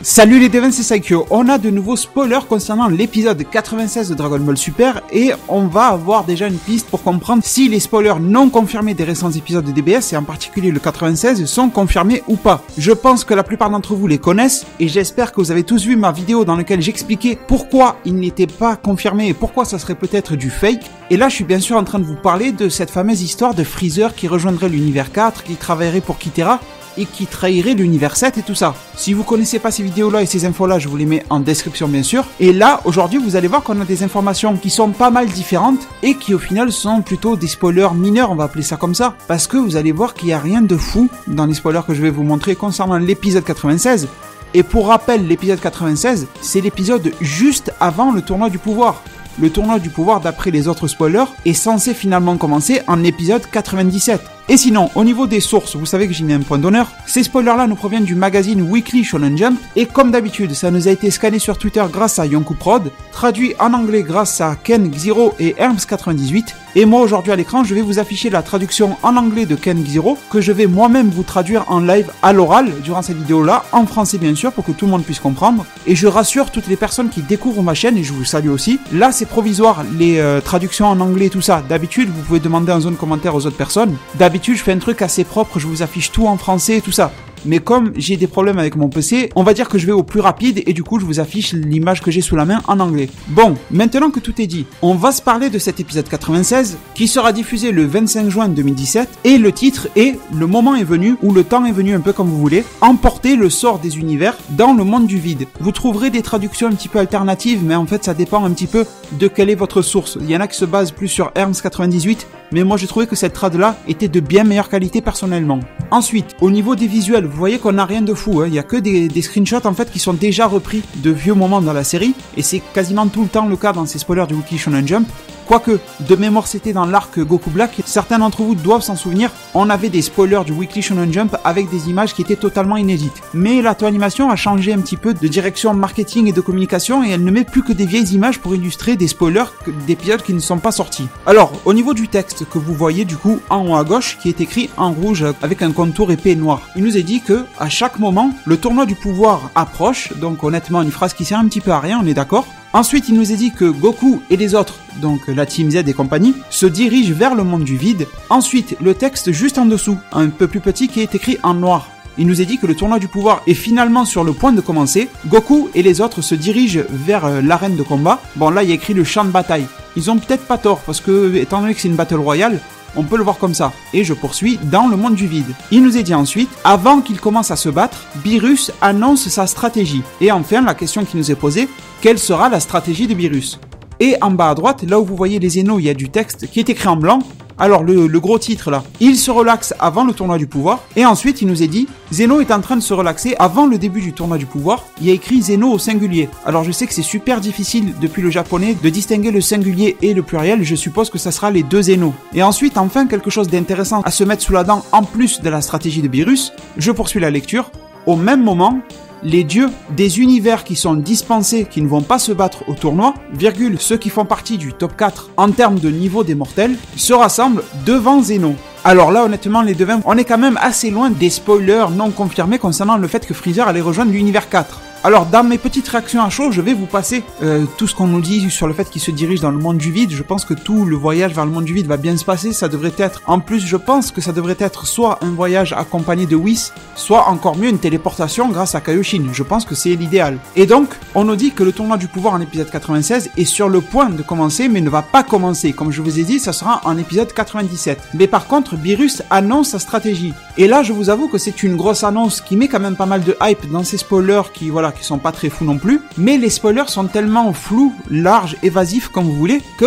Salut les devins, c'est Saikyo. On a de nouveaux spoilers concernant l'épisode 96 de Dragon Ball Super et on va avoir déjà une piste pour comprendre si les spoilers non confirmés des récents épisodes de DBS et en particulier le 96 sont confirmés ou pas. Je pense que la plupart d'entre vous les connaissent et j'espère que vous avez tous vu ma vidéo dans laquelle j'expliquais pourquoi ils n'étaient pas confirmés et pourquoi ça serait peut-être du fake. Et là je suis bien sûr en train de vous parler de cette fameuse histoire de Freezer qui rejoindrait l'univers 4, qui travaillerait pour Kitera et qui trahirait l'univers 7 et tout ça. Si vous connaissez pas ces vidéos-là et ces infos-là, je vous les mets en description bien sûr. Et là, aujourd'hui, vous allez voir qu'on a des informations qui sont pas mal différentes et qui au final sont plutôt des spoilers mineurs, on va appeler ça comme ça. Parce que vous allez voir qu'il y a rien de fou dans les spoilers que je vais vous montrer concernant l'épisode 96. Et pour rappel, l'épisode 96, c'est l'épisode juste avant le tournoi du pouvoir. Le tournoi du pouvoir, d'après les autres spoilers, est censé finalement commencer en épisode 97. Et sinon, au niveau des sources, vous savez que j'y mets un point d'honneur, ces spoilers-là nous proviennent du magazine Weekly Shonen Jump, et comme d'habitude, ça nous a été scanné sur Twitter grâce à Yonkou Prod, traduit en anglais grâce à Ken Xiro et Herms98, et moi aujourd'hui à l'écran, je vais vous afficher la traduction en anglais de Ken Xiro, que je vais moi-même vous traduire en live à l'oral, durant cette vidéo-là, en français bien sûr, pour que tout le monde puisse comprendre, et je rassure toutes les personnes qui découvrent ma chaîne, et je vous salue aussi, là c'est provisoire, les traductions en anglais et tout ça, d'habitude vous pouvez demander en zone commentaire aux autres personnes, d'habitude je fais un truc assez propre, je vous affiche tout en français et tout ça. Mais comme j'ai des problèmes avec mon PC, on va dire que je vais au plus rapide et du coup je vous affiche l'image que j'ai sous la main en anglais. Bon, maintenant que tout est dit, on va se parler de cet épisode 96 qui sera diffusé le 25 juin 2017 et le titre est « Le moment est venu » ou « Le temps est venu » un peu comme vous voulez, emporter le sort des univers dans le monde du vide. Vous trouverez des traductions un petit peu alternatives mais en fait ça dépend un petit peu de quelle est votre source. Il y en a qui se basent plus sur Herms98 mais moi j'ai trouvé que cette trad là était de bien meilleure qualité personnellement. Ensuite, au niveau des visuels, vous voyez qu'on n'a rien de fou, hein. Il y a que des screenshots en fait qui sont déjà repris de vieux moments dans la série, et c'est quasiment tout le temps le cas dans ces spoilers du Weekly Shonen Jump. Quoique, de mémoire c'était dans l'arc Goku Black, certains d'entre vous doivent s'en souvenir, on avait des spoilers du Weekly Shonen Jump avec des images qui étaient totalement inédites. Mais la Toonimation a changé un petit peu de direction marketing et de communication et elle ne met plus que des vieilles images pour illustrer des spoilers d'épisodes qui ne sont pas sortis. Alors, au niveau du texte que vous voyez du coup en haut à gauche, qui est écrit en rouge avec un contour épais et noir, il nous est dit que à chaque moment, le tournoi du pouvoir approche, donc honnêtement une phrase qui sert un petit peu à rien, on est d'accord. Ensuite, il nous est dit que Goku et les autres, donc la Team Z et compagnie, se dirigent vers le monde du vide. Ensuite, le texte juste en dessous, un peu plus petit, qui est écrit en noir. Il nous est dit que le tournoi du pouvoir est finalement sur le point de commencer. Goku et les autres se dirigent vers l'arène de combat. Bon, là, il y a écrit le champ de bataille. Ils ont peut-être pas tort, parce que, étant donné que c'est une battle royale, on peut le voir comme ça. Et je poursuis dans le monde du vide. Il nous est dit ensuite, avant qu'il commence à se battre, Beerus annonce sa stratégie. Et enfin, la question qui nous est posée, quelle sera la stratégie de Beerus? Et en bas à droite, là où vous voyez les zénos, il y a du texte qui est écrit en blanc. Alors le gros titre là, il se relaxe avant le tournoi du pouvoir. Et ensuite il nous est dit, Zeno est en train de se relaxer avant le début du tournoi du pouvoir. Il y a écrit Zeno au singulier. Alors je sais que c'est super difficile depuis le japonais de distinguer le singulier et le pluriel. Je suppose que ça sera les deux Zeno. Et ensuite enfin quelque chose d'intéressant à se mettre sous la dent en plus de la stratégie de Beerus. Je poursuis la lecture. Au même moment, les dieux des univers qui sont dispensés, qui ne vont pas se battre au tournoi, virgule, ceux qui font partie du top 4 en termes de niveau des mortels, se rassemblent devant Zeno. Alors là, honnêtement, les devins, on est quand même assez loin des spoilers non confirmés concernant le fait que Freezer allait rejoindre l'univers 4. Alors, dans mes petites réactions à chaud, je vais vous passer tout ce qu'on nous dit sur le fait qu'il se dirige dans le monde du vide. Je pense que tout le voyage vers le monde du vide va bien se passer. Ça devrait être, en plus, je pense que ça devrait être soit un voyage accompagné de Whis, soit encore mieux une téléportation grâce à Kaioshin. Je pense que c'est l'idéal. Et donc, on nous dit que le tournoi du pouvoir en épisode 96 est sur le point de commencer, mais ne va pas commencer. Comme je vous ai dit, ça sera en épisode 97. Mais par contre, Beerus annonce sa stratégie. Et là, je vous avoue que c'est une grosse annonce qui met quand même pas mal de hype dans ces spoilers qui sont pas très fous non plus, mais les spoilers sont tellement flous, larges, évasifs comme vous voulez, que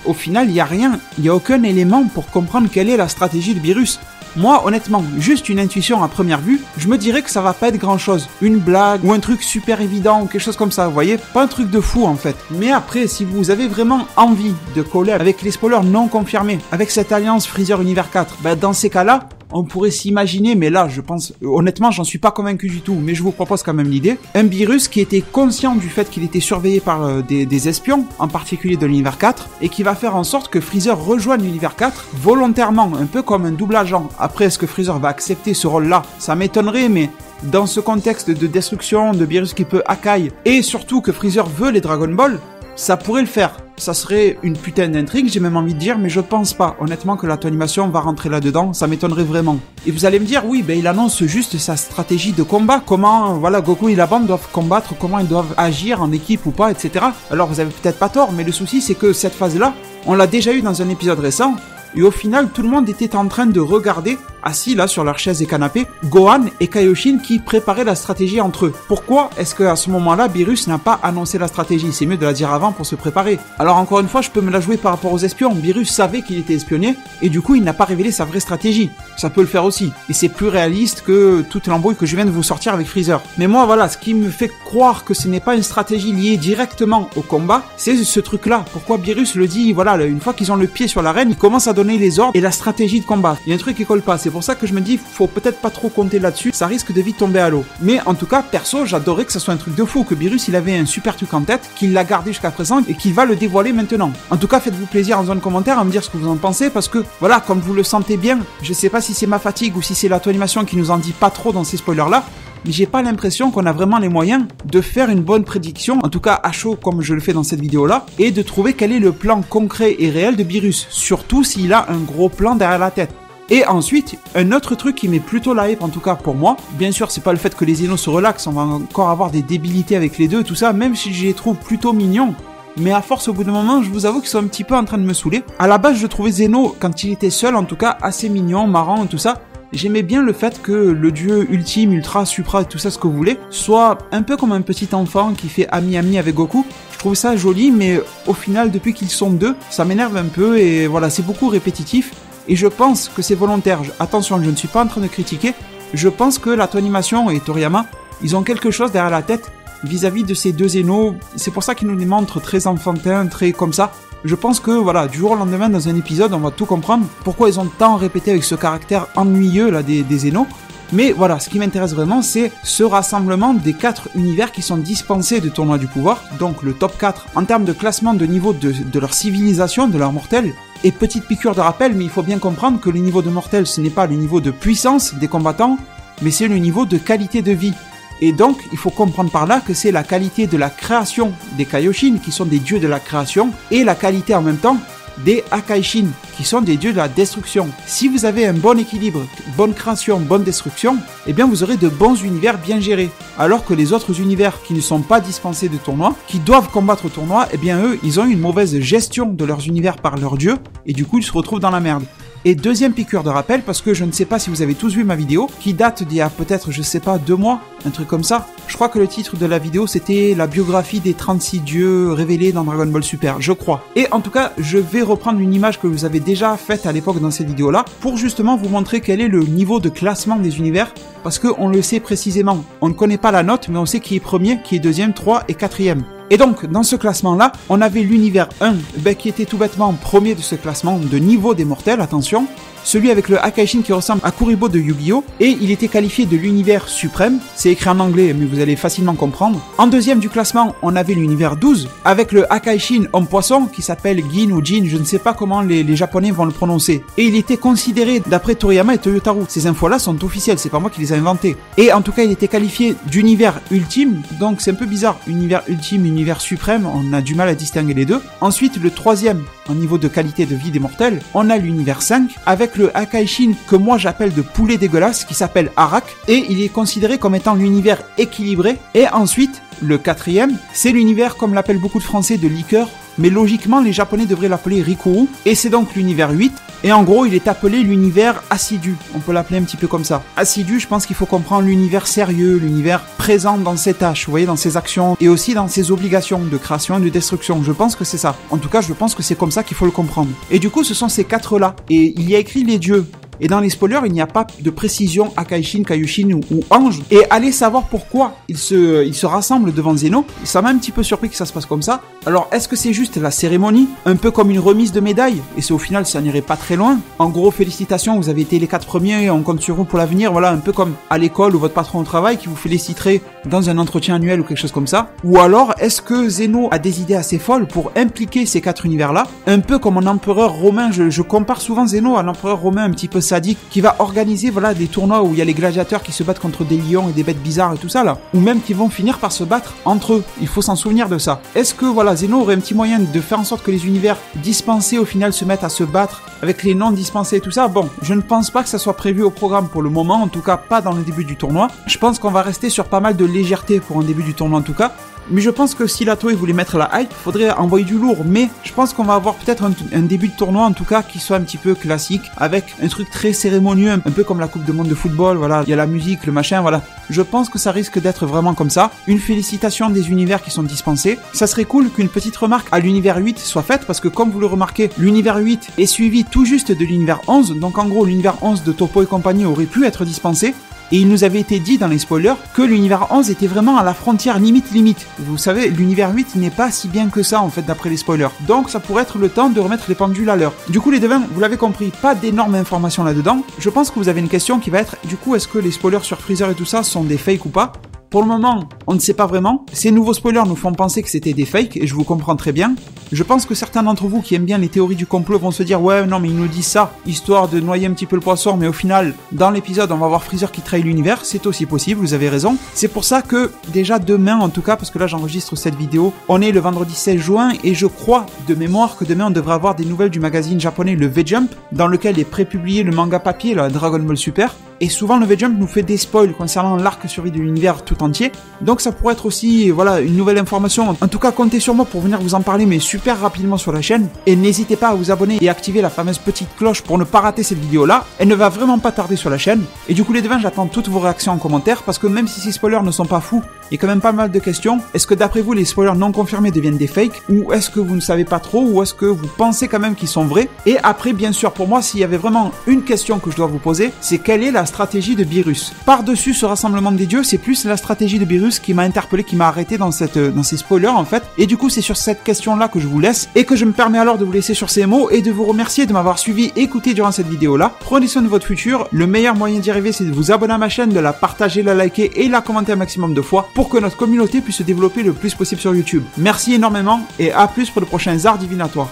au final il y a rien, il y a aucun élément pour comprendre quelle est la stratégie de Beerus. Moi, honnêtement, juste une intuition à première vue, je me dirais que ça va pas être grand chose. Une blague, ou un truc super évident, ou quelque chose comme ça, vous voyez? Pas un truc de fou, en fait. Mais après, si vous avez vraiment envie de coller avec les spoilers non confirmés, avec cette alliance Freezer Univers 4, dans ces cas-là, on pourrait s'imaginer, mais là je pense, honnêtement j'en suis pas convaincu du tout, mais je vous propose quand même l'idée, un Beerus qui était conscient du fait qu'il était surveillé par des espions, en particulier de l'univers 4, et qui va faire en sorte que Freezer rejoigne l'univers 4, volontairement, un peu comme un double agent. Après, est-ce que Freezer va accepter ce rôle-là? Ça m'étonnerait, mais dans ce contexte de destruction, de Beerus qui peut Akai, et surtout que Freezer veut les Dragon Ball, ça pourrait le faire. Ça serait une putain d'intrigue, j'ai même envie de dire, mais je pense pas, honnêtement, que l'animation va rentrer là-dedans, ça m'étonnerait vraiment. Et vous allez me dire, oui, il annonce juste sa stratégie de combat, comment, voilà, Goku et la bande doivent combattre, comment ils doivent agir en équipe ou pas, etc. Alors vous avez peut-être pas tort, mais le souci c'est que cette phase-là, on l'a déjà eu dans un épisode récent, et au final, tout le monde était en train de regarder, assis là sur leur chaise et canapé, Gohan et Kaioshin qui préparaient la stratégie entre eux. Pourquoi est-ce qu'à ce moment-là, Beerus n'a pas annoncé la stratégie? C'est mieux de la dire avant pour se préparer. Alors encore une fois, je peux me la jouer par rapport aux espions. Beerus savait qu'il était espionné, et du coup, il n'a pas révélé sa vraie stratégie. Ça peut le faire aussi. Et c'est plus réaliste que toute l'embrouille que je viens de vous sortir avec Freezer. Mais moi, voilà, ce qui me fait croire que ce n'est pas une stratégie liée directement au combat, c'est ce truc-là. Pourquoi Beerus le dit, voilà, une fois qu'ils ont le pied sur l'arène, ils commencent à donner les ordres et la stratégie de combat. Il y a un truc qui colle pas. C'est pour ça que je me dis, faut peut-être pas trop compter là-dessus, ça risque de vite tomber à l'eau. Mais en tout cas, perso, j'adorais que ça soit un truc de fou, que Beerus il avait un super truc en tête, qu'il l'a gardé jusqu'à présent et qu'il va le dévoiler maintenant. En tout cas, faites-vous plaisir en zone commentaire à me dire ce que vous en pensez, parce que voilà, comme vous le sentez bien, je sais pas si c'est ma fatigue ou si c'est l'auto-animation qui nous en dit pas trop dans ces spoilers-là, mais j'ai pas l'impression qu'on a vraiment les moyens de faire une bonne prédiction, en tout cas à chaud comme je le fais dans cette vidéo-là, et de trouver quel est le plan concret et réel de Beerus, surtout s'il a un gros plan derrière la tête. Et ensuite, un autre truc qui met plutôt la hype, en tout cas pour moi, bien sûr c'est pas le fait que les Zeno se relaxent, on va encore avoir des débilités avec les deux, tout ça, même si je les trouve plutôt mignons, mais à force au bout d'un moment, je vous avoue qu'ils sont un petit peu en train de me saouler. À la base, je trouvais Zeno, quand il était seul en tout cas, assez mignon, marrant et tout ça. J'aimais bien le fait que le dieu ultime, ultra, supra, tout ça ce que vous voulez, soit un peu comme un petit enfant qui fait ami-ami avec Goku. Je trouve ça joli, mais au final, depuis qu'ils sont deux, ça m'énerve un peu et voilà, c'est beaucoup répétitif. Et je pense que c'est volontaire. Attention, je ne suis pas en train de critiquer. Je pense que la Toonimation et Toriyama, ils ont quelque chose derrière la tête vis-à-vis de ces deux Zeno. C'est pour ça qu'ils nous les montrent très enfantins, très comme ça. Je pense que voilà, du jour au lendemain dans un épisode, on va tout comprendre. Pourquoi ils ont tant répété avec ce caractère ennuyeux là des Zeno. Mais voilà, ce qui m'intéresse vraiment, c'est ce rassemblement des 4 univers qui sont dispensés de tournoi du pouvoir, donc le top 4 en termes de classement de niveau de leur civilisation, de leur mortel. Et petite piqûre de rappel, mais il faut bien comprendre que le niveau de mortel, ce n'est pas le niveau de puissance des combattants, mais c'est le niveau de qualité de vie. Et donc, il faut comprendre par là que c'est la qualité de la création des Kaioshin, qui sont des dieux de la création, et la qualité en même temps des Akaishin, qui sont des dieux de la destruction. Si vous avez un bon équilibre, bonne création, bonne destruction, eh bien vous aurez de bons univers bien gérés. Alors que les autres univers qui ne sont pas dispensés de tournois, qui doivent combattre au tournoi, eh bien eux, ils ont une mauvaise gestion de leurs univers par leurs dieux, et du coup ils se retrouvent dans la merde. Et deuxième piqûre de rappel, parce que je ne sais pas si vous avez tous vu ma vidéo, qui date d'il y a peut-être, je sais pas, 2 mois, un truc comme ça. Je crois que le titre de la vidéo, c'était la biographie des 36 dieux révélés dans Dragon Ball Super, je crois. Et en tout cas, je vais reprendre une image que vous avez déjà faite à l'époque dans cette vidéo-là, pour justement vous montrer quel est le niveau de classement des univers, parce qu'on le sait précisément. On ne connaît pas la note, mais on sait qui est premier, qui est deuxième, 3 et 4e. Et donc, dans ce classement-là, on avait l'univers 1, qui était tout bêtement premier de ce classement de niveau des mortels, attention. Celui avec le Akaishin qui ressemble à Kuribo de Yu-Gi-Oh! Et il était qualifié de l'univers suprême. C'est écrit en anglais, mais vous allez facilement comprendre. En deuxième du classement, on avait l'univers 12, avec le Akaishin homme-poisson, qui s'appelle Gin ou Jin, je ne sais pas comment les japonais vont le prononcer. Et il était considéré, d'après Toriyama et Toyotaru, ces infos-là sont officielles, c'est pas moi qui les ai inventées. Et en tout cas, il était qualifié d'univers ultime, donc c'est un peu bizarre. Univers ultime, univers suprême, on a du mal à distinguer les deux. Ensuite, le troisième, en niveau de qualité de vie des mortels, on a l'univers 5, avec le Akaishin que moi j'appelle de poulet dégueulasse, qui s'appelle Arak, et il est considéré comme étant l'univers équilibré. Et ensuite, le 4e, c'est l'univers, comme l'appellent beaucoup de Français, de liqueur, mais logiquement les Japonais devraient l'appeler Rikuru, et c'est donc l'univers 8, et en gros il est appelé l'univers assidu, on peut l'appeler un petit peu comme ça. Assidu, je pense qu'il faut comprendre l'univers sérieux, l'univers présent dans ses tâches, vous voyez, dans ses actions, et aussi dans ses obligations de création et de destruction, je pense que c'est ça. En tout cas, je pense que c'est comme ça qu'il faut le comprendre. Et du coup, ce sont ces 4-là, et il y a écrit les dieux. Et dans les spoilers, il n'y a pas de précision Akaishin, Kaioshin ou Ange. Et allez savoir pourquoi ils se rassemblent devant Zeno. Ça m'a un petit peu surpris que ça se passe comme ça. Alors, est-ce que c'est juste la cérémonie, un peu comme une remise de médaille? Et c'est au final, ça n'irait pas très loin. En gros, félicitations, vous avez été les 4 premiers, on compte sur vous pour l'avenir. Voilà, un peu comme à l'école ou votre patron au travail qui vous féliciterait dans un entretien annuel ou quelque chose comme ça. Ou alors, est-ce que Zeno a des idées assez folles pour impliquer ces 4 univers-là? Un peu comme un empereur romain, je compare souvent Zeno à l'empereur romain un petit peu sadique qui va organiser voilà des tournois où il y a les gladiateurs qui se battent contre des lions et des bêtes bizarres et tout ça là. Ou même qui vont finir par se battre entre eux. Il faut s'en souvenir de ça. Est-ce que voilà, Zeno aurait un petit moyen de faire en sorte que les univers dispensés au final se mettent à se battre avec les non dispensés et tout ça? Bon, je ne pense pas que ça soit prévu au programme pour le moment, en tout cas pas dans le début du tournoi. Je pense qu'on va rester sur pas mal de légèreté pour un début du tournoi en tout cas. Mais je pense que si la Toei voulait mettre la hype, faudrait envoyer du lourd. Mais je pense qu'on va avoir peut-être un début de tournoi, en tout cas, qui soit un petit peu classique, avec un truc très cérémonieux, un peu comme la Coupe du Monde de football, voilà. Il y a la musique, le machin, voilà. Je pense que ça risque d'être vraiment comme ça. Une félicitation des univers qui sont dispensés. Ça serait cool qu'une petite remarque à l'univers 8 soit faite, parce que comme vous le remarquez, l'univers 8 est suivi tout juste de l'univers 11. Donc en gros, l'univers 11 de Toppo et compagnie aurait pu être dispensé. Et il nous avait été dit dans les spoilers que l'univers 11 était vraiment à la frontière limite. Vous savez, l'univers 8 n'est pas si bien que ça en fait d'après les spoilers. Donc ça pourrait être le temps de remettre les pendules à l'heure. Du coup les devins, vous l'avez compris, pas d'énormes informations là-dedans. Je pense que vous avez une question qui va être, du coup est-ce que les spoilers sur Freezer et tout ça sont des fakes ou pas? Pour le moment, on ne sait pas vraiment. Ces nouveaux spoilers nous font penser que c'était des fakes, et je vous comprends très bien. Je pense que certains d'entre vous qui aiment bien les théories du complot vont se dire « Ouais, non, mais ils nous disent ça, histoire de noyer un petit peu le poisson, mais au final, dans l'épisode, on va voir Freezer qui trahit l'univers. » C'est aussi possible, vous avez raison. C'est pour ça que, déjà demain, en tout cas, parce que là, j'enregistre cette vidéo, on est le vendredi 16 juin, et je crois, de mémoire, que demain, on devrait avoir des nouvelles du magazine japonais, le V-Jump, dans lequel est prépublié le manga papier, là, Dragon Ball Super. Et souvent, le V-Jump nous fait des spoils concernant l'arc survie de l'univers tout entier. Donc ça pourrait être aussi, voilà, une nouvelle information. En tout cas, comptez sur moi pour venir vous en parler, mais super rapidement sur la chaîne. Et n'hésitez pas à vous abonner et activer la fameuse petite cloche pour ne pas rater cette vidéo-là. Elle ne va vraiment pas tarder sur la chaîne. Et du coup, les devins, j'attends toutes vos réactions en commentaire, parce que même si ces spoilers ne sont pas fous, il y a quand même pas mal de questions. Est-ce que d'après vous, les spoilers non confirmés deviennent des fakes? Ou est-ce que vous ne savez pas trop? Ou est-ce que vous pensez quand même qu'ils sont vrais? Et après, bien sûr, pour moi, s'il y avait vraiment une question que je dois vous poser, c'est quelle est la stratégie de Beerus? Par-dessus ce rassemblement des dieux, c'est plus la stratégie de Beerus qui m'a interpellé, qui m'a arrêté dans ces spoilers en fait. Et du coup, c'est sur cette question-là que je vous laisse, et que je me permets alors de vous laisser sur ces mots et de vous remercier de m'avoir suivi et écouté durant cette vidéo-là. Prenez soin de votre futur. Le meilleur moyen d'y arriver, c'est de vous abonner à ma chaîne, de la partager, la liker et la commenter un maximum de fois pour que notre communauté puisse se développer le plus possible sur YouTube. Merci énormément et à plus pour de prochains arts divinatoires.